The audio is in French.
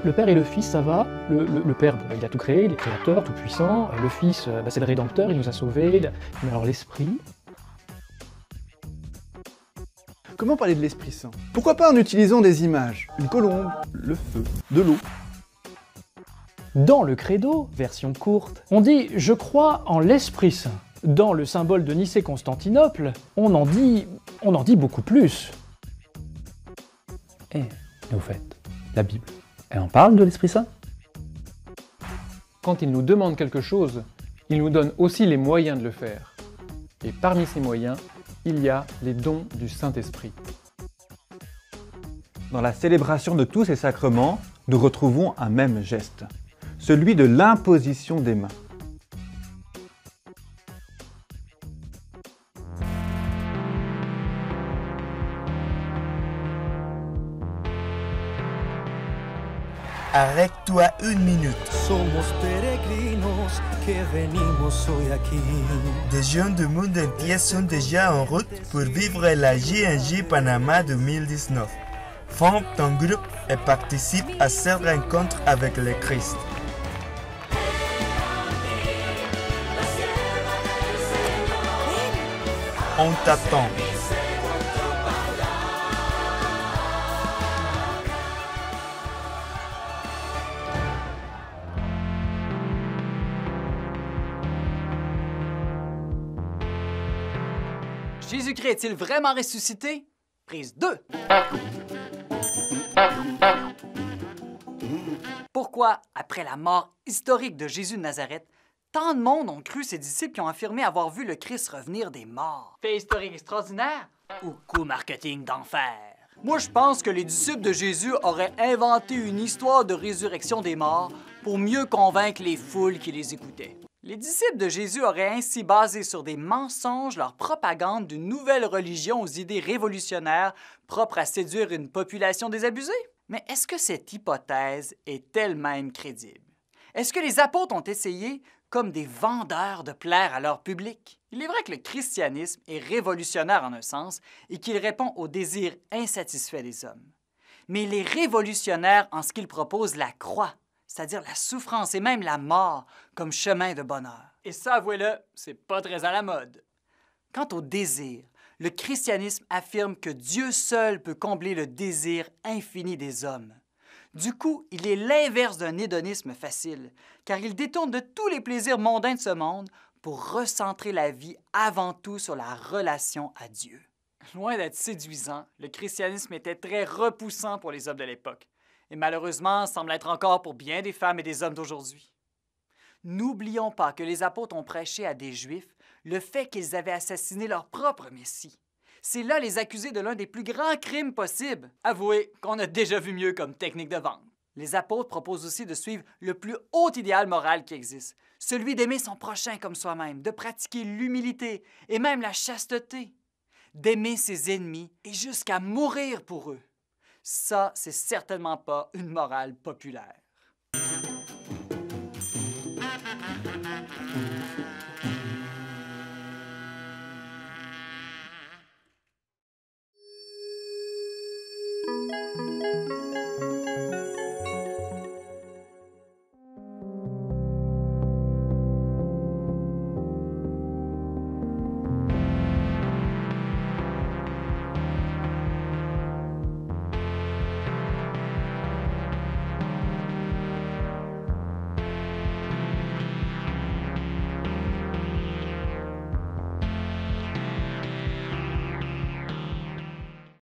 le Père et le Fils, ça va. Le Père, il a tout créé, il est créateur, tout puissant. Le Fils, c'est le Rédempteur, il nous a sauvés. Mais alors l'Esprit... Comment parler de l'Esprit Saint? Pourquoi pas en utilisant des images? Une colombe, le feu, de l'eau. Dans le credo, version courte, on dit « Je crois en l'Esprit Saint ». Dans le symbole de Nicée-Constantinople, on en dit beaucoup plus. Et au fait, la Bible, elle en parle de l'Esprit Saint? Quand il nous demande quelque chose, il nous donne aussi les moyens de le faire. Et parmi ces moyens, il y a les dons du Saint-Esprit. Dans la célébration de tous ces sacrements, nous retrouvons un même geste, celui de l'imposition des mains. Arrête-toi une minute. Somos peregrinos que venimos hoy aquí. Des jeunes du monde entier sont déjà en route pour vivre la JNJ Panama 2019. Forme ton groupe et participe à cette rencontre avec le Christ. On t'attend. Jésus-Christ est-il vraiment ressuscité? Prise 2. Pourquoi, après la mort historique de Jésus de Nazareth, tant de monde ont cru ses disciples qui ont affirmé avoir vu le Christ revenir des morts? Fait historique extraordinaire ou coup marketing d'enfer? Moi, je pense que les disciples de Jésus auraient inventé une histoire de résurrection des morts pour mieux convaincre les foules qui les écoutaient. Les disciples de Jésus auraient ainsi basé sur des mensonges leur propagande d'une nouvelle religion aux idées révolutionnaires propres à séduire une population désabusée. Mais est-ce que cette hypothèse est elle-même crédible? Est-ce que les apôtres ont essayé, comme des vendeurs, de plaire à leur public? Il est vrai que le christianisme est révolutionnaire en un sens et qu'il répond aux désirs insatisfaits des hommes. Mais il est révolutionnaire en ce qu'il propose la croix, c'est-à-dire la souffrance et même la mort comme chemin de bonheur. Et ça, avouez-le, c'est pas très à la mode. Quant au désir, le christianisme affirme que Dieu seul peut combler le désir infini des hommes. Du coup, il est l'inverse d'un hédonisme facile, car il détourne de tous les plaisirs mondains de ce monde pour recentrer la vie avant tout sur la relation à Dieu. Loin d'être séduisant, le christianisme était très repoussant pour les hommes de l'époque. Et malheureusement, semble être encore pour bien des femmes et des hommes d'aujourd'hui. N'oublions pas que les apôtres ont prêché à des Juifs le fait qu'ils avaient assassiné leur propre Messie. C'est là les accuser de l'un des plus grands crimes possibles. Avouez qu'on a déjà vu mieux comme technique de vente. Les apôtres proposent aussi de suivre le plus haut idéal moral qui existe, celui d'aimer son prochain comme soi-même, de pratiquer l'humilité et même la chasteté, d'aimer ses ennemis et jusqu'à mourir pour eux. Ça, c'est certainement pas une morale populaire.